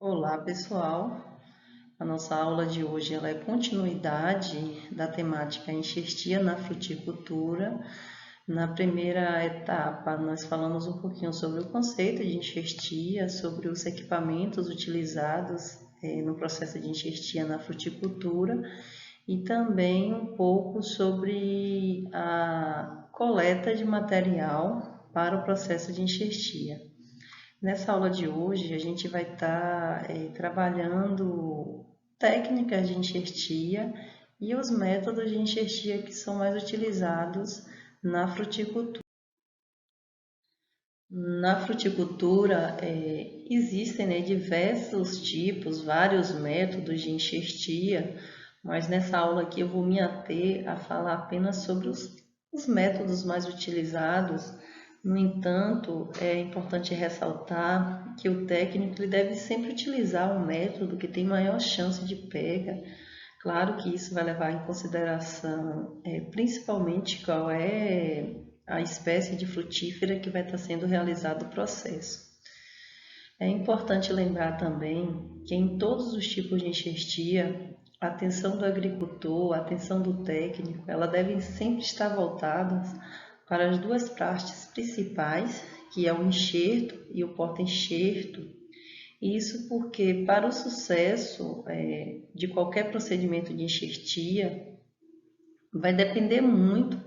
Olá, pessoal. A nossa aula de hoje ela é continuidade da temática enxertia na fruticultura. Na primeira etapa, nós falamos um pouquinho sobre o conceito de enxertia, sobre os equipamentos utilizados no processo de enxertia na fruticultura e também um pouco sobre a coleta de material para o processo de enxertia. Nessa aula de hoje, a gente vai estar trabalhando técnicas de enxertia e os métodos de enxertia que são mais utilizados na fruticultura. Na fruticultura, existem diversos tipos, vários métodos de enxertia, mas nessa aula aqui eu vou me ater a falar apenas sobre os métodos mais utilizados. No entanto, é importante ressaltar que o técnico ele deve sempre utilizar um método que tem maior chance de pega. Claro que isso vai levar em consideração principalmente qual é a espécie de frutífera que vai estar sendo realizado o processo. É importante lembrar também que em todos os tipos de enxertia, a atenção do agricultor, a atenção do técnico, ela deve sempre estar voltada para as duas partes principais, que é o enxerto e o porta-enxerto. Isso porque para o sucesso de qualquer procedimento de enxertia, vai depender muito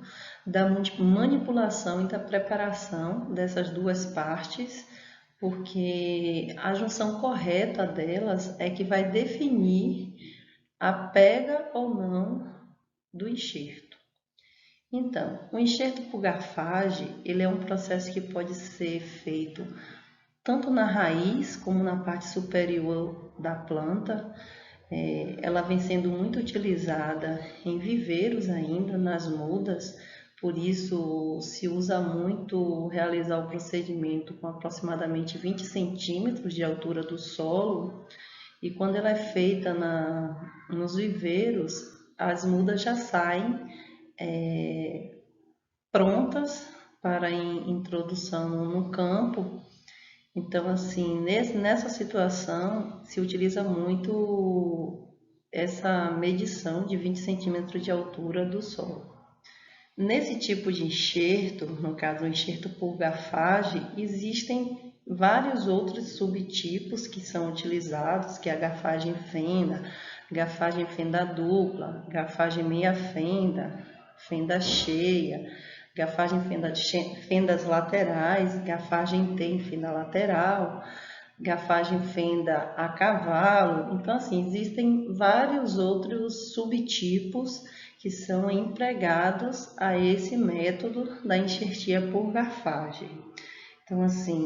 da manipulação e da preparação dessas duas partes, porque a junção correta delas é que vai definir a pega ou não do enxerto. Então, o enxerto por garfagem, ele é um processo que pode ser feito tanto na raiz como na parte superior da planta. Ela vem sendo muito utilizada em viveiros ainda, nas mudas, por isso se usa muito realizar o procedimento com aproximadamente 20 centímetros de altura do solo, e quando ela é feita nos viveiros, as mudas já saem prontas para introdução no campo. Então, assim, nessa situação, se utiliza muito essa medição de 20 centímetros de altura do solo. Nesse tipo de enxerto, no caso o enxerto por garfagem, existem vários outros subtipos que são utilizados, que é a garfagem fenda dupla, garfagem meia fenda, fenda cheia, garfagem fendas laterais, garfagem tem fenda lateral, garfagem fenda a cavalo. Então, assim, existem vários outros subtipos que são empregados a esse método da enxertia por garfagem. Então, assim,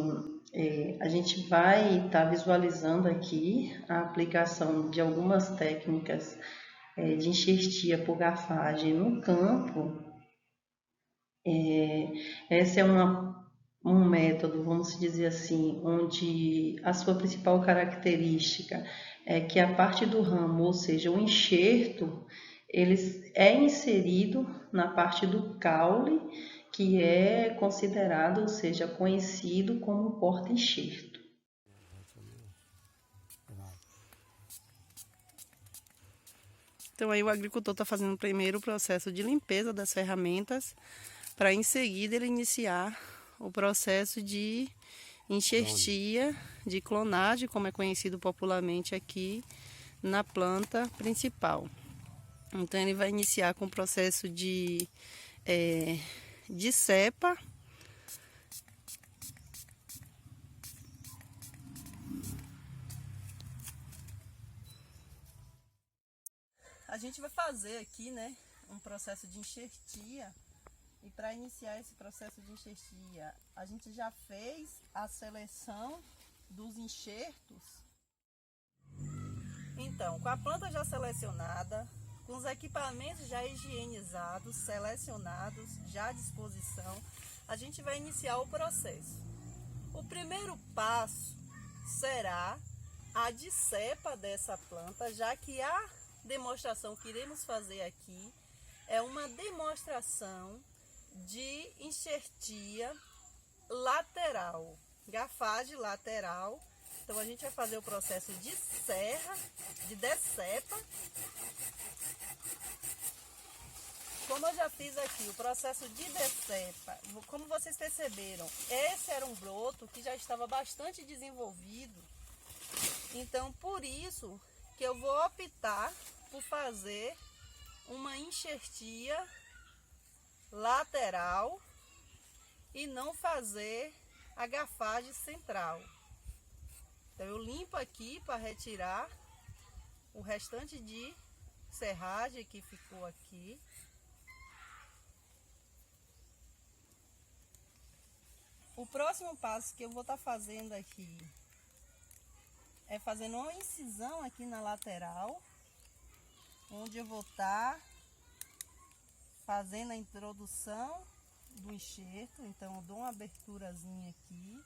a gente vai estar visualizando aqui a aplicação de algumas técnicas de enxertia por garfagem no campo. Esse é um método, vamos dizer assim, onde a sua principal característica é que a parte do ramo, ou seja, o enxerto, ele é inserido na parte do caule, que é considerado, ou seja, conhecido como porta-enxerto. Então aí o agricultor está fazendo primeiro o processo de limpeza das ferramentas para em seguida ele iniciar o processo de enxertia, de clonagem, como é conhecido popularmente aqui na planta principal. Então ele vai iniciar com o processo de cepa. A gente vai fazer aqui, né, um processo de enxertia. E para iniciar esse processo de enxertia, a gente já fez a seleção dos enxertos. Então, com a planta já selecionada, com os equipamentos já higienizados, selecionados, já à disposição, a gente vai iniciar o processo. O primeiro passo será a descepa dessa planta, já que a demonstração que iremos fazer aqui é uma demonstração de enxertia lateral, garfagem lateral, Então a gente vai fazer o processo de serra, de decepa. Como eu já fiz aqui o processo de decepa, como vocês perceberam, esse era um broto que já estava bastante desenvolvido. Então por isso que eu vou optar por fazer uma enxertia lateral e não fazer a garfagem central. Então eu limpo aqui para retirar o restante de serragem que ficou aqui. O próximo passo que eu vou estar fazendo aqui é fazendo uma incisão aqui na lateral, onde eu vou estar fazendo a introdução do enxerto. Então eu dou uma aberturazinha aqui.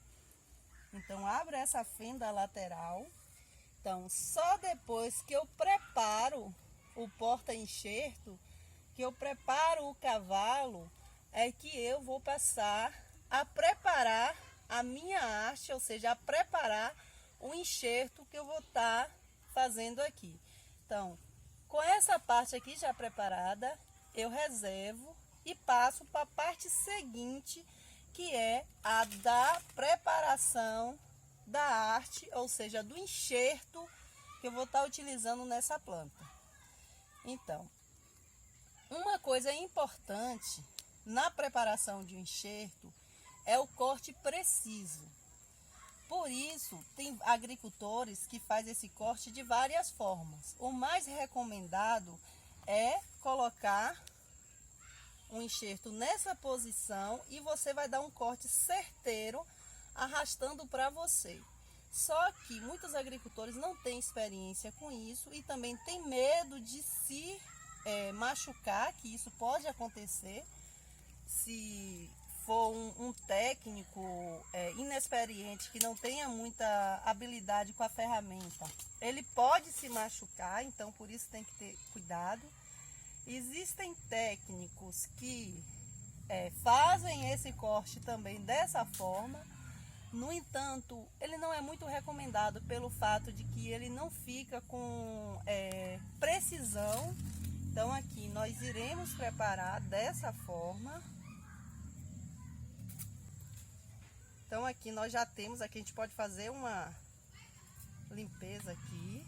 Então abro essa fenda lateral. Então só depois que eu preparo o porta-enxerto, que eu preparo o cavalo, é que eu vou passar a preparar a minha haste, ou seja, a preparar o enxerto que eu vou estar fazendo aqui. Então, com essa parte aqui já preparada, eu reservo e passo para a parte seguinte, que é a da preparação da haste, ou seja, do enxerto que eu vou estar utilizando nessa planta. Então, uma coisa importante na preparação de um enxerto é o corte preciso. Por isso, tem agricultores que fazem esse corte de várias formas. O mais recomendado é colocar um enxerto nessa posição e você vai dar um corte certeiro, arrastando para você. Só que muitos agricultores não têm experiência com isso e também tem medo de se machucar, que isso pode acontecer se for um técnico inexperiente, que não tenha muita habilidade com a ferramenta. Ele pode se machucar, então por isso tem que ter cuidado. Existem técnicos que fazem esse corte também dessa forma. No entanto, ele não é muito recomendado pelo fato de que ele não fica com precisão. Então aqui nós iremos preparar dessa forma. Então aqui nós já temos, aqui a gente pode fazer uma limpeza aqui.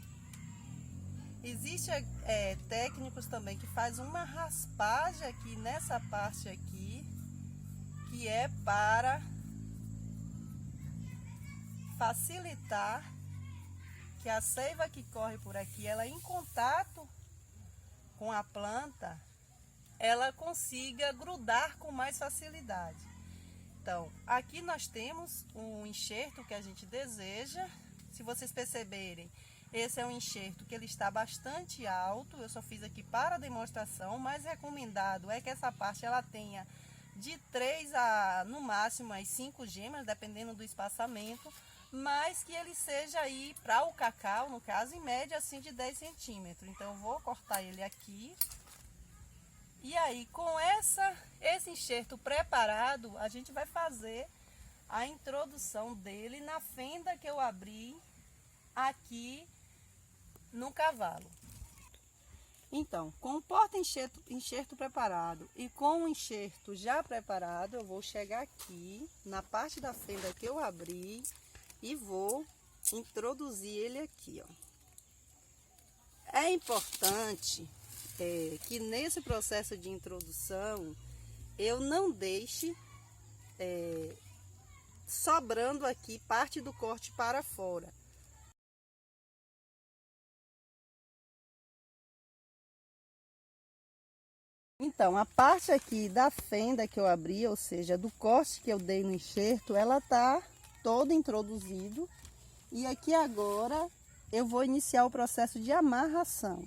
Existem técnicos também que fazem uma raspagem aqui nessa parte aqui, que é para facilitar que a seiva que corre por aqui, ela em contato com a planta, ela consiga grudar com mais facilidade. Então, aqui nós temos um enxerto que a gente deseja. Se vocês perceberem, esse é um enxerto que ele está bastante alto. Eu só fiz aqui para demonstração. O mais recomendado é que essa parte ela tenha de 3 a, no máximo, as 5 gemas, dependendo do espaçamento. Mas que ele seja aí, para o cacau, no caso, em média, assim, de 10 centímetros. Então, eu vou cortar ele aqui. E aí, com esse enxerto preparado, a gente vai fazer a introdução dele na fenda que eu abri aqui no cavalo. Então, com o porta-enxerto preparado e com o enxerto já preparado, eu vou chegar aqui na parte da fenda que eu abri e vou introduzir ele aqui, ó. É importante que nesse processo de introdução eu não deixe sobrando aqui parte do corte para fora. Então, a parte aqui da fenda que eu abri, ou seja, do corte que eu dei no enxerto, ela tá todo introduzido. E aqui agora eu vou iniciar o processo de amarração.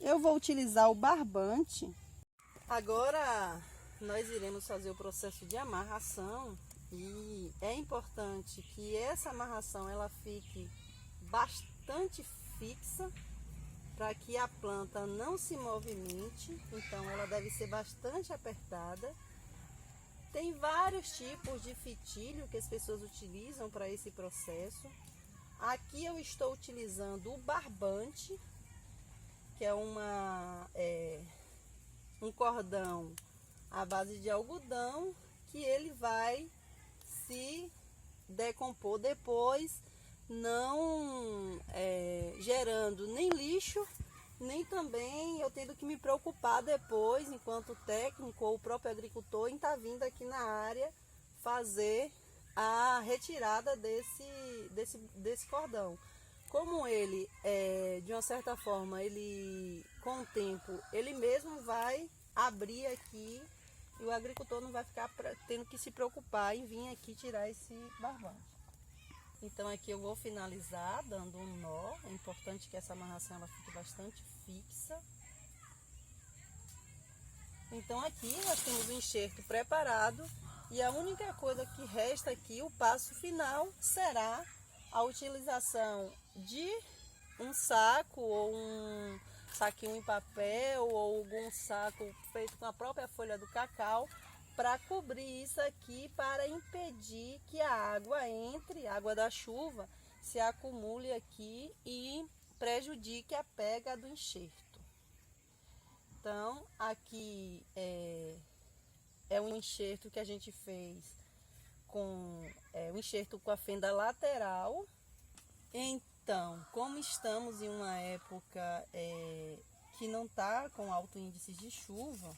Eu vou utilizar o barbante. Agora nós iremos fazer o processo de amarração e é importante que essa amarração ela fique bastante fixa para que a planta não se movimente. Então ela deve ser bastante apertada. Tem vários tipos de fitilho que as pessoas utilizam para esse processo. Aqui eu estou utilizando o barbante, que é um cordão à base de algodão, que ele vai se decompor depois, não gerando nem lixo, nem também eu tendo que me preocupar depois, enquanto técnico ou o próprio agricultor, em estar vindo aqui na área fazer a retirada desse cordão. Como ele, de uma certa forma, ele com o tempo, ele mesmo vai abrir aqui e o agricultor não vai ficar tendo que se preocupar em vir aqui tirar esse barbante. Então aqui eu vou finalizar dando um nó. É importante que essa amarração ela fique bastante fixa. Então aqui nós temos o enxerto preparado e a única coisa que resta aqui, o passo final, será a utilização de um saco ou um saquinho em papel ou algum saco feito com a própria folha do cacau para cobrir isso aqui, para impedir que a água entre, a água da chuva, se acumule aqui e prejudique a pega do enxerto. Então, aqui é um enxerto que a gente fez com um enxerto com a fenda lateral. Então, como estamos em uma época que não está com alto índice de chuva,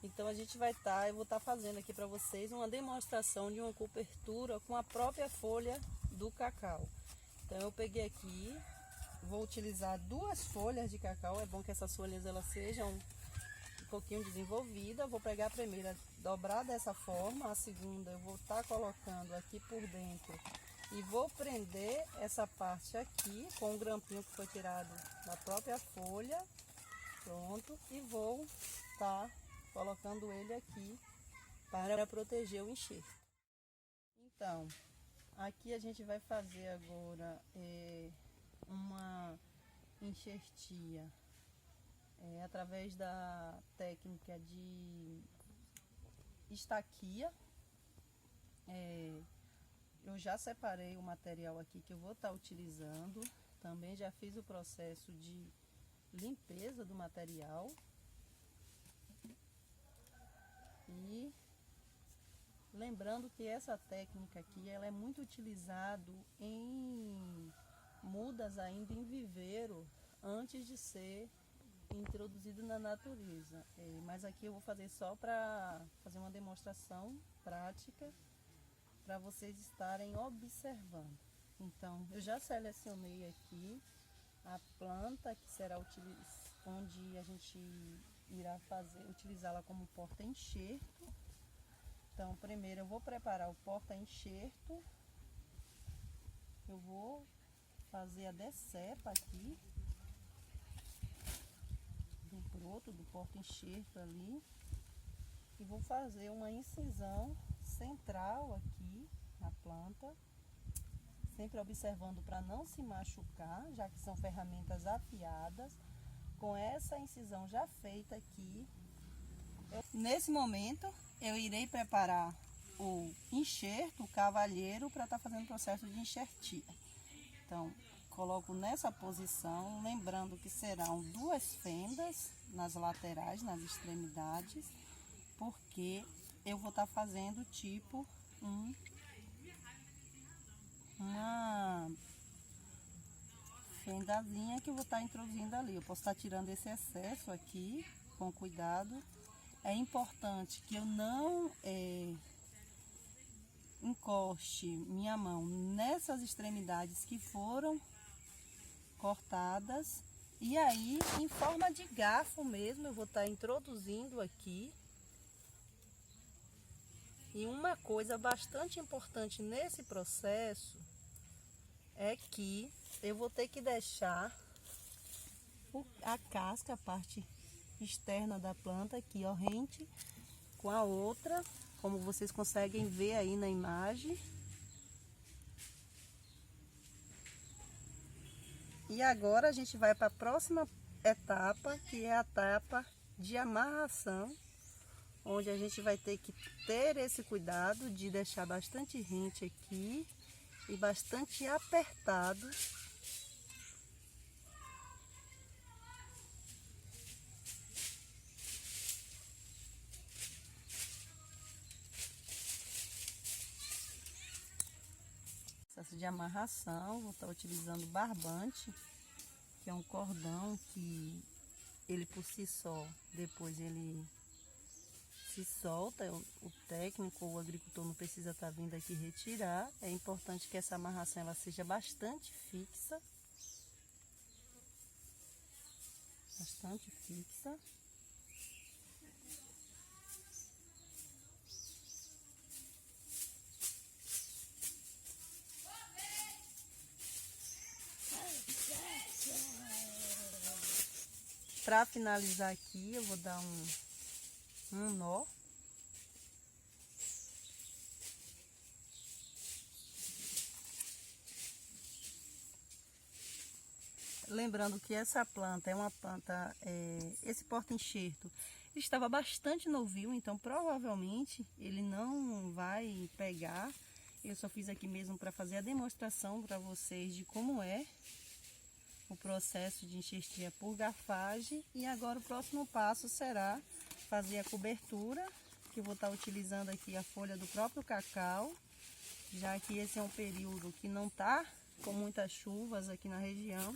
então eu vou estar fazendo aqui para vocês uma demonstração de uma cobertura com a própria folha do cacau. Então eu peguei aqui, vou utilizar 2 folhas de cacau, é bom que essas folhas elas sejam um pouquinho desenvolvidas. Vou pegar a primeira, dobrar dessa forma, a segunda eu vou estar colocando aqui por dentro e vou prender essa parte aqui com o grampinho que foi tirado da própria folha, pronto, e vou estar colocando ele aqui para proteger o enxerto. Então, aqui a gente vai fazer agora uma enxertia através da técnica de estaquia. Eu já separei o material aqui que eu vou estar utilizando, também já fiz o processo de limpeza do material. E lembrando que essa técnica aqui ela é muito utilizada em mudas ainda em viveiro, antes de ser introduzido na natureza. Mas aqui eu vou fazer só para fazer uma demonstração prática, para vocês estarem observando. Então, eu já selecionei aqui a planta que será onde a gente irá utilizá-la como porta-enxerto. Então, primeiro eu vou preparar o porta-enxerto. Eu vou fazer a decepa aqui do broto do porta-enxerto ali e vou fazer uma incisão central aqui na planta, sempre observando para não se machucar, já que são ferramentas afiadas. Com essa incisão já feita aqui, nesse momento eu irei preparar o enxerto, o cavalheiro, para estar fazendo o processo de enxertia. Então, coloco nessa posição, lembrando que serão 2 fendas nas laterais, nas extremidades, porque eu vou estar fazendo tipo uma fendazinha que eu vou estar introduzindo ali. Eu posso estar tirando esse excesso aqui com cuidado. É importante que eu não encoste minha mão nessas extremidades que foram cortadas. E aí, em forma de garfo mesmo, eu vou estar introduzindo aqui. E uma coisa bastante importante nesse processo é que eu vou ter que deixar a casca, a parte externa da planta aqui, ó, rente com a outra, como vocês conseguem ver aí na imagem. E agora a gente vai para a próxima etapa, que é a etapa de amarração onde a gente vai ter que ter esse cuidado de deixar bastante rente aqui e bastante apertado. Processo de amarração, vou estar utilizando barbante, que é um cordão que ele por si só, depois ele se solta, o técnico ou o agricultor não precisa estar vindo aqui retirar. É importante que essa amarração ela seja bastante fixa. Bastante fixa. Para finalizar aqui, eu vou dar um nó. Lembrando que essa planta é uma planta, esse porta-enxerto estava bastante novinho, então provavelmente ele não vai pegar. Eu só fiz aqui mesmo para fazer a demonstração para vocês de como é o processo de enxertia por garfagem. E agora o próximo passo será fazer a cobertura, que eu vou estar utilizando aqui a folha do próprio cacau, já que esse é um período que não está com muitas chuvas aqui na região.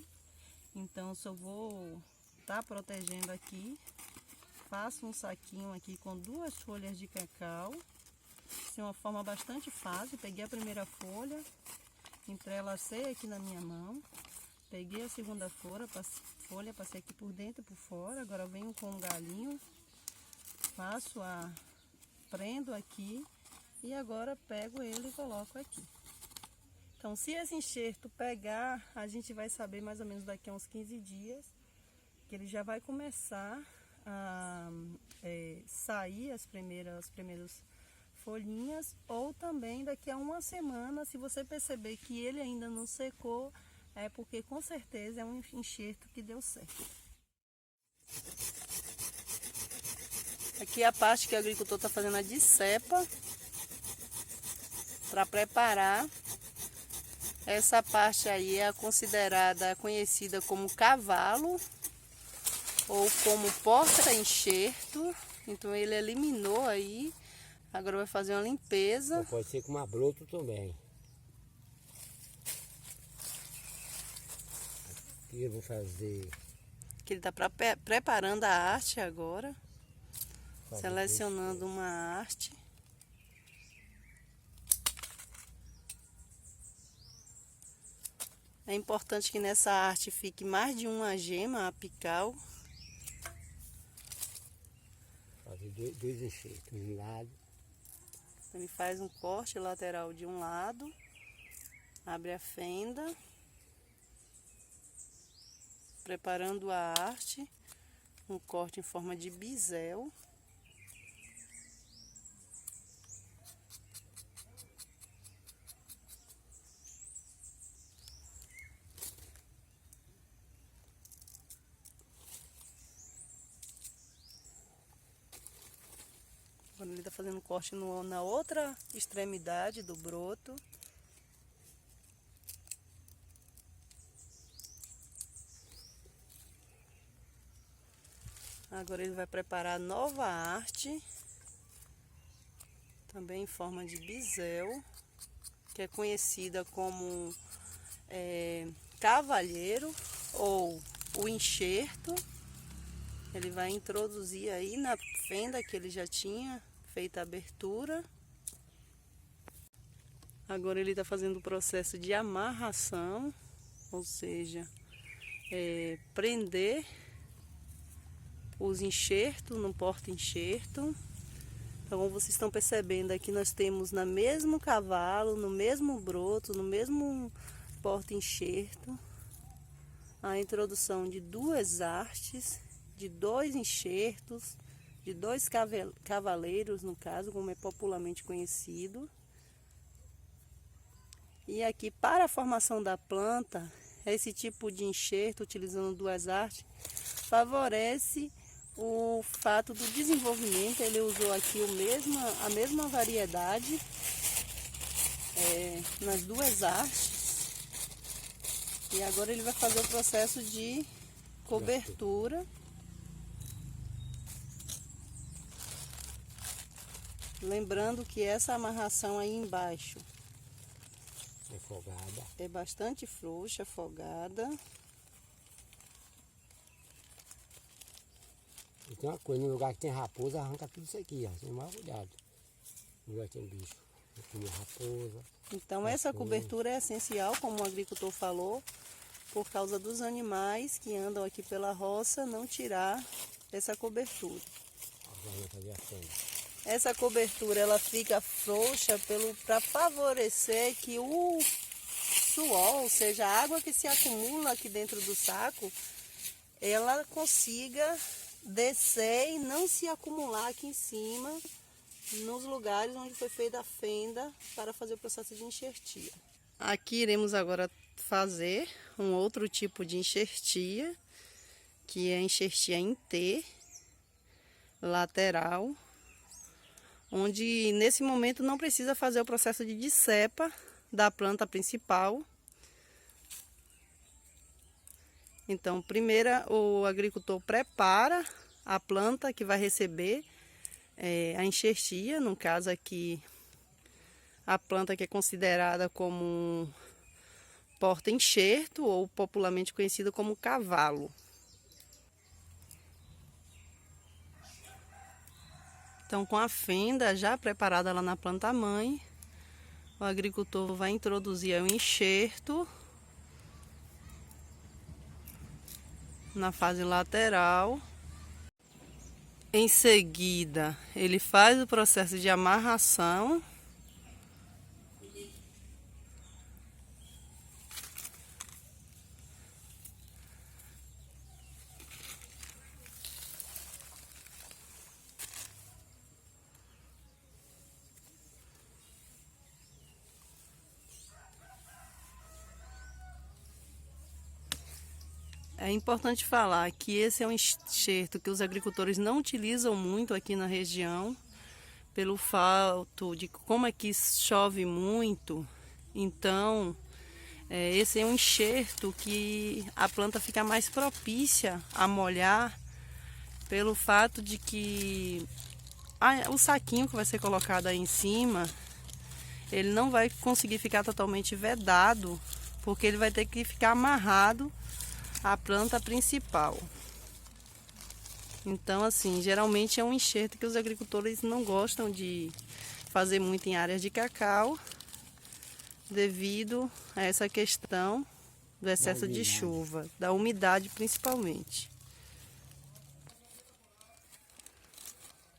Então só vou estar protegendo aqui. Faço um saquinho aqui com 2 folhas de cacau. Isso é uma forma bastante fácil. Peguei a primeira folha, entrelacei aqui na minha mão. Peguei a segunda folha, passei aqui por dentro e por fora. Agora venho com um galinho, prendo aqui e agora pego ele e coloco aqui. Então, se esse enxerto pegar, a gente vai saber mais ou menos daqui a uns 15 dias que ele já vai começar a sair as primeiras folhinhas, ou também daqui a uma semana, se você perceber que ele ainda não secou, é porque com certeza é um enxerto que deu certo. Aqui é a parte que o agricultor está fazendo a discepa para preparar. Essa parte aí é conhecida como cavalo ou como porta-enxerto. Então ele eliminou aí. Agora vai fazer uma limpeza. Ou pode ser com uma broto também. Aqui eu vou fazer. Aqui ele está preparando a arte agora. Selecionando uma arte. É importante que nessa arte fique mais de uma gema apical. Fazer dois enxertos de um lado. Ele faz um corte lateral de um lado, abre a fenda, preparando a arte, um corte em forma de bisel. Agora ele está fazendo corte na outra extremidade do broto. Agora ele vai preparar nova arte, também em forma de bisel, que é conhecida como cavalheiro ou o enxerto. Ele vai introduzir aí na fenda que ele já tinha feito a abertura. Agora ele está fazendo o processo de amarração, ou seja, prender os enxertos no porta-enxerto. Então, como vocês estão percebendo, aqui nós temos no mesmo cavalo, no mesmo broto, no mesmo porta-enxerto, a introdução de 2 hastes, de 2 enxertos, de 2 cavaleiros, no caso, como é popularmente conhecido. E aqui, para a formação da planta, esse tipo de enxerto, utilizando 2 hastes, favorece o fato do desenvolvimento, ele usou aqui a mesma variedade nas duas hastes. E agora ele vai fazer o processo de cobertura. Lembrando que essa amarração aí embaixo É folgada. é bastante frouxa, folgada. E tem uma coisa, no lugar que tem raposa, arranca tudo isso aqui, ó. Tem mais cuidado. No lugar que tem bicho. Tem raposa. Então essa cobertura é essencial, como o agricultor falou, por causa dos animais que andam aqui pela roça, não tirar essa cobertura. Essa cobertura ela fica frouxa para favorecer que o suor, ou seja, a água que se acumula aqui dentro do saco, ela consiga descer e não se acumular aqui em cima, nos lugares onde foi feita a fenda para fazer o processo de enxertia. Aqui iremos agora fazer um outro tipo de enxertia, que é a enxertia em T, lateral, onde nesse momento não precisa fazer o processo de dissepa da planta principal. Então, primeiro o agricultor prepara a planta que vai receber a enxertia, no caso aqui a planta que é considerada como um porta-enxerto ou popularmente conhecida como cavalo. Então, com a fenda já preparada lá na planta mãe, o agricultor vai introduzir o enxerto na fase lateral. Em seguida, ele faz o processo de amarração. É importante falar que esse é um enxerto que os agricultores não utilizam muito aqui na região, pelo fato de como aqui chove muito. Então, esse é um enxerto que a planta fica mais propícia a molhar, pelo fato de que o saquinho que vai ser colocado aí em cima, ele não vai conseguir ficar totalmente vedado, porque ele vai ter que ficar amarrado a planta principal. Então, assim, geralmente é um enxerto que os agricultores não gostam de fazer muito em áreas de cacau, devido a essa questão do excesso de chuva, da umidade principalmente.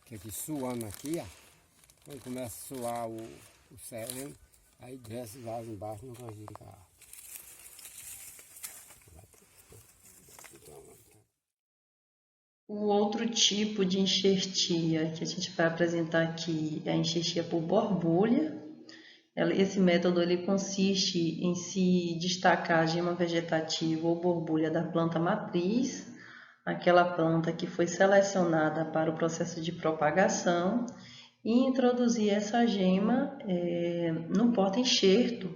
Que aqui suando aqui, ó. Quando começa a suar o sereno, aí desce lá embaixo no cantinho de carro. O outro tipo de enxertia que a gente vai apresentar aqui é a enxertia por borbulha. Esse método ele consiste em se destacar a gema vegetativa ou borbulha da planta matriz, aquela planta que foi selecionada para o processo de propagação, e introduzir essa gema no porta-enxerto,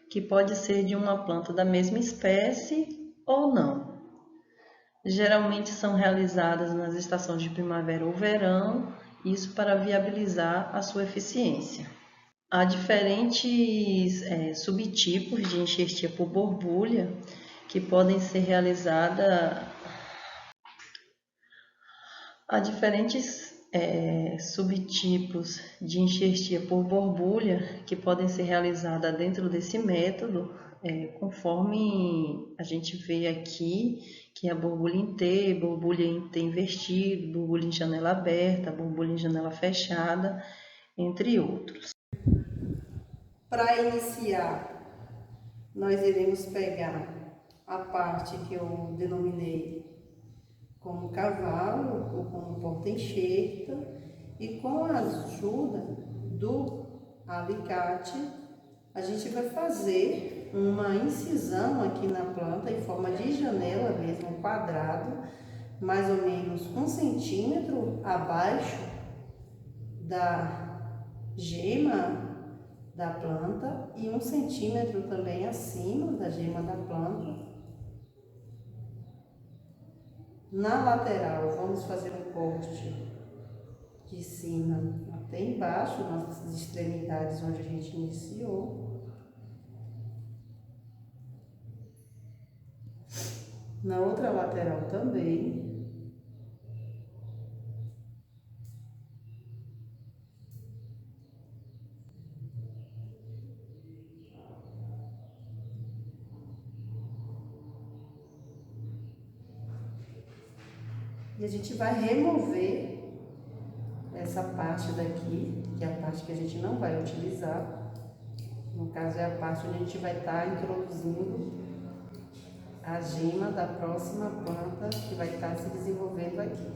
que pode ser de uma planta da mesma espécie ou não. Geralmente são realizadas nas estações de primavera ou verão, isso para viabilizar a sua eficiência. Há diferentes subtipos de enxertia por borbulha que podem ser realizadas. Há diferentes subtipos de enxertia por borbulha que podem ser realizadas dentro desse método, conforme a gente vê aqui, que é a borbulha em T, borbulha em T invertido, borbulha em janela aberta, borbulha em janela fechada, entre outros. Para iniciar, nós iremos pegar a parte que eu denominei como cavalo ou como porta-enxerto, e com a ajuda do alicate a gente vai fazer uma incisão aqui na planta em forma de janela mesmo, um quadrado, mais ou menos 1 centímetro abaixo da gema da planta e 1 centímetro também acima da gema da planta. Na lateral, vamos fazer um corte de cima até embaixo, nas extremidades onde a gente iniciou. Na outra lateral também. E a gente vai remover essa parte daqui, que é a parte que a gente não vai utilizar. No caso, é a parte onde a gente vai estar introduzindo a gema da próxima planta que vai estar se desenvolvendo aqui.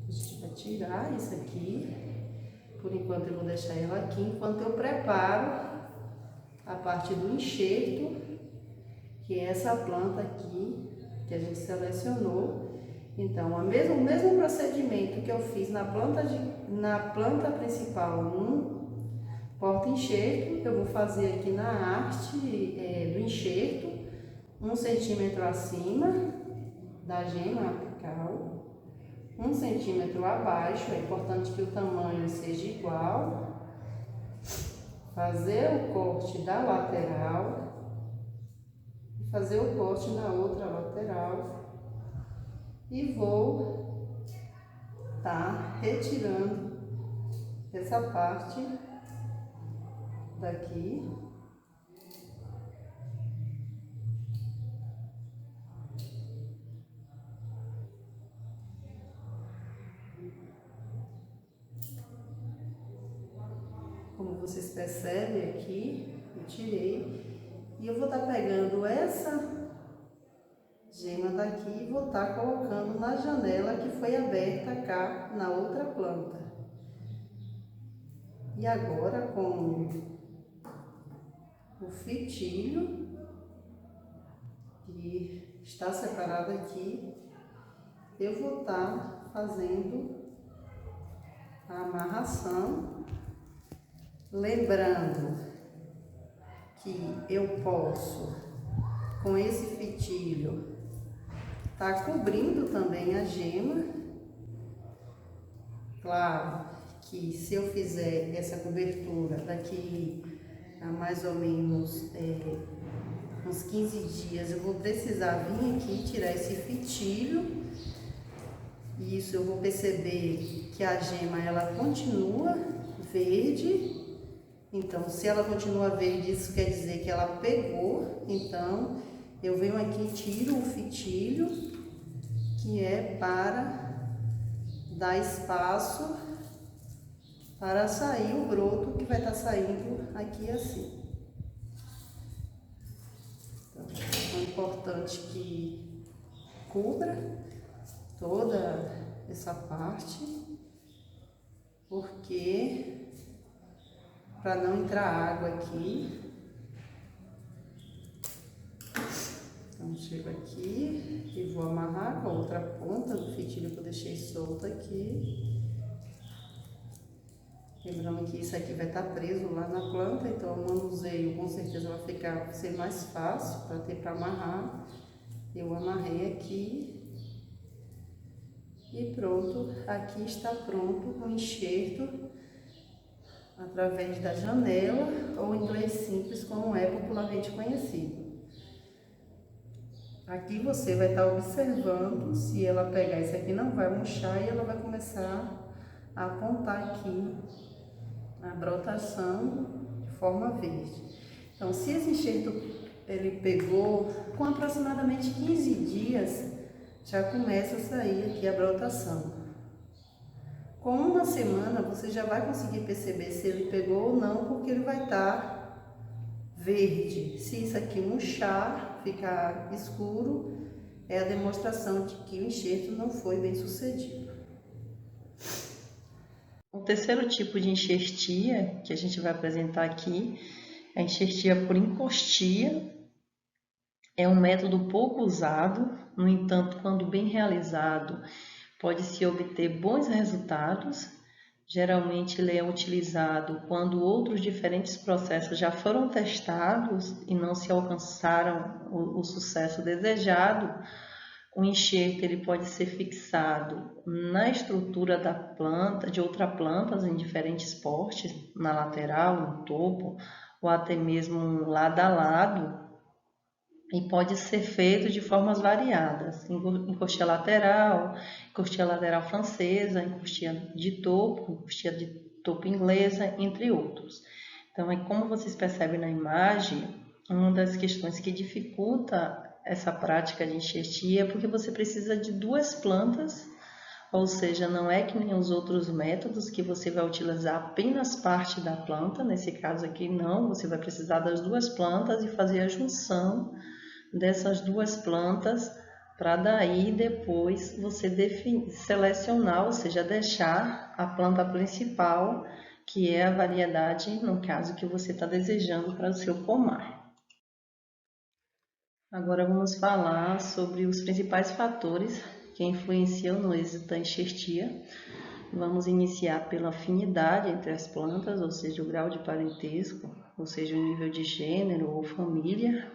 A gente vai tirar isso aqui. Por enquanto eu vou deixar ela aqui, enquanto eu preparo a parte do enxerto, que é essa planta aqui que a gente selecionou. Então, o mesmo procedimento que eu fiz na planta principal, no porta-enxerto, eu vou fazer aqui na haste do enxerto, 1 centímetro acima da gema apical. 1 centímetro abaixo, é importante que o tamanho seja igual. Fazer o corte da lateral e fazer o corte na outra lateral. E vou estar retirando essa parte daqui. Como vocês percebem aqui, eu tirei. E eu vou estar pegando essa gema daqui e vou estar colocando na janela que foi aberta cá na outra planta. E agora, com o fitilho que está separado aqui, eu vou estar fazendo a amarração. Lembrando que eu posso, com esse fitilho, tá cobrindo também a gema. Claro que se eu fizer essa cobertura daqui a mais ou menos uns 15 dias, eu vou precisar vir aqui tirar esse fitilho. E isso eu vou perceber que a gema ela continua verde. Então, se ela continua verde, isso quer dizer que ela pegou. Então, eu venho aqui e tiro o fitilho, que é para dar espaço para sair o broto que vai estar saindo aqui assim. Então, é importante que cubra toda essa parte, porque para não entrar água aqui. Então, chego aqui e vou amarrar com a outra ponta do fitilho que eu deixei solto aqui. Lembrando que isso aqui vai estar preso lá na planta, então o manuseio com certeza vai ser mais fácil para ter para amarrar. Eu amarrei aqui e pronto. Aqui está pronto o enxerto através da janela, ou em inglês simples, como é popularmente conhecido. Aqui você vai estar observando, se ela pegar isso aqui não vai murchar e ela vai começar a apontar aqui a brotação de forma verde. Então, se esse enxerto ele pegou, com aproximadamente 15 dias, já começa a sair aqui a brotação. Com uma semana, você já vai conseguir perceber se ele pegou ou não, porque ele vai estar verde. Se isso aqui murchar, ficar escuro, é a demonstração de que o enxerto não foi bem sucedido. O terceiro tipo de enxertia que a gente vai apresentar aqui é a enxertia por encostia. É um método pouco usado, no entanto, quando bem realizado, pode-se obter bons resultados. Geralmente ele é utilizado quando outros diferentes processos já foram testados e não se alcançaram o sucesso desejado. O enxerto ele pode ser fixado na estrutura da planta, de outra planta em diferentes portes, na lateral, no topo, ou até mesmo lado a lado, e pode ser feito de formas variadas, encostia lateral francesa, encostia de topo inglesa, entre outros. Então, como vocês percebem na imagem, uma das questões que dificulta essa prática de enxertia é porque você precisa de duas plantas, ou seja, não é que nem os outros métodos que você vai utilizar apenas parte da planta. Nesse caso aqui não, você vai precisar das duas plantas e fazer a junção dessas duas plantas para daí depois você selecionar, ou seja, deixar a planta principal, que é a variedade, no caso, que você está desejando para o seu pomar. Agora vamos falar sobre os principais fatores que influenciam no êxito da enxertia. Vamos iniciar pela afinidade entre as plantas, ou seja, o grau de parentesco, ou seja, o nível de gênero ou família.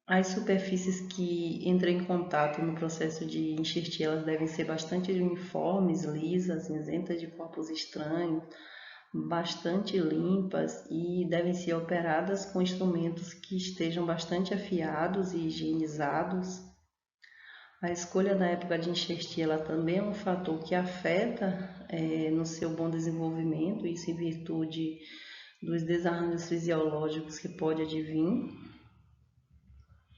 As superfícies que entram em contato no processo de enxertia, elas devem ser bastante uniformes, lisas, isentas de corpos estranhos, bastante limpas e devem ser operadas com instrumentos que estejam bastante afiados e higienizados. A escolha da época de enxertia ela também é um fator que afeta no seu bom desenvolvimento, isso em virtude dos desarranjos fisiológicos que pode advir.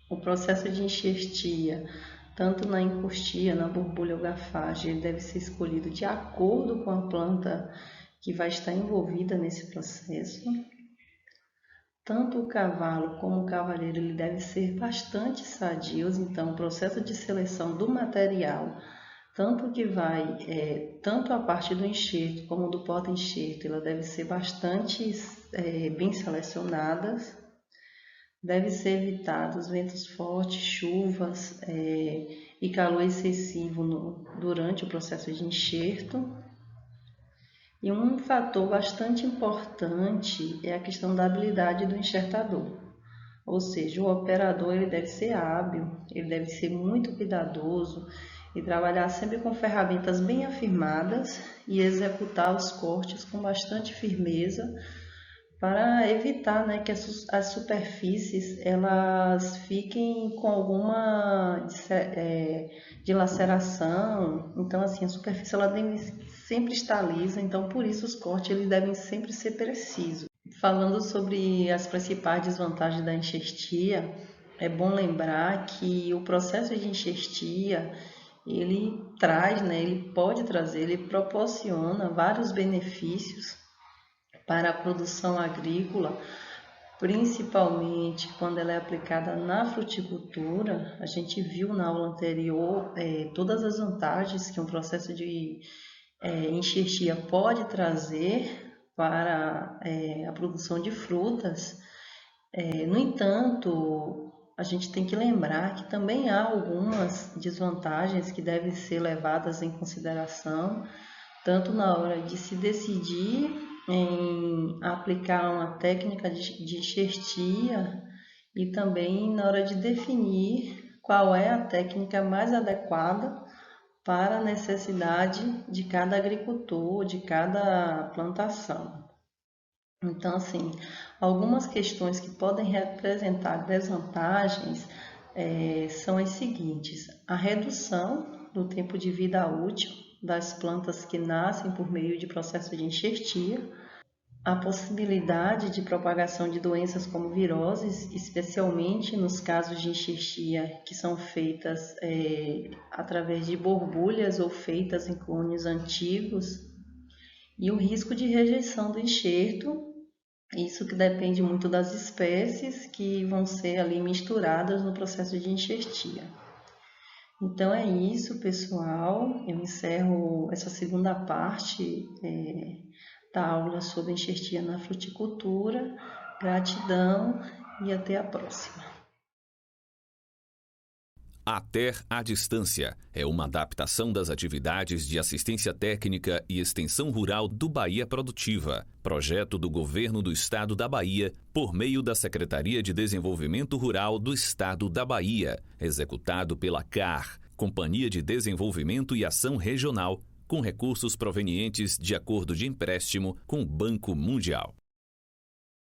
O processo de enxertia, tanto na encostia, na borbulha ou gafagem, ele deve ser escolhido de acordo com a planta que vai estar envolvida nesse processo. Tanto o cavalo como o cavaleiro ele deve ser bastante sadios, então o processo de seleção do material, tanto a parte do enxerto como do porta-enxerto, ela deve ser bastante bem selecionadas. Deve ser evitados ventos fortes, chuvas e calor excessivo durante o processo de enxerto. E um fator bastante importante é a questão da habilidade do enxertador. Ou seja, o operador ele deve ser hábil, ele deve ser muito cuidadoso e trabalhar sempre com ferramentas bem afirmadas e executar os cortes com bastante firmeza para evitar, né, que as superfícies elas fiquem com alguma dilaceração. Então, assim, a superfície ela deve sempre estar lisa, então por isso os cortes eles devem sempre ser precisos. Falando sobre as principais desvantagens da enxertia, é bom lembrar que o processo de enxertia ele traz, né, ele proporciona vários benefícios para a produção agrícola, principalmente quando ela é aplicada na fruticultura. A gente viu na aula anterior todas as vantagens que um processo de enxertia pode trazer para a produção de frutas. No entanto, a gente tem que lembrar que também há algumas desvantagens que devem ser levadas em consideração, tanto na hora de se decidir em aplicar uma técnica de enxertia e também na hora de definir qual é a técnica mais adequada para a necessidade de cada agricultor, de cada plantação. Então, assim, algumas questões que podem representar desvantagens são as seguintes: a redução do tempo de vida útil das plantas que nascem por meio de processo de enxertia, a possibilidade de propagação de doenças como viroses, especialmente nos casos de enxertia que são feitas através de borbulhas ou feitas em clones antigos, e o risco de rejeição do enxerto, isso que depende muito das espécies que vão ser ali misturadas no processo de enxertia. Então é isso, pessoal. Eu encerro essa segunda parte da aula sobre enxertia na fruticultura. Gratidão e até a próxima. A TER à Distância é uma adaptação das atividades de assistência técnica e extensão rural do Bahia Produtiva, projeto do Governo do Estado da Bahia, por meio da Secretaria de Desenvolvimento Rural do Estado da Bahia, executado pela CAR, Companhia de Desenvolvimento e Ação Regional, com recursos provenientes de acordo de empréstimo com o Banco Mundial.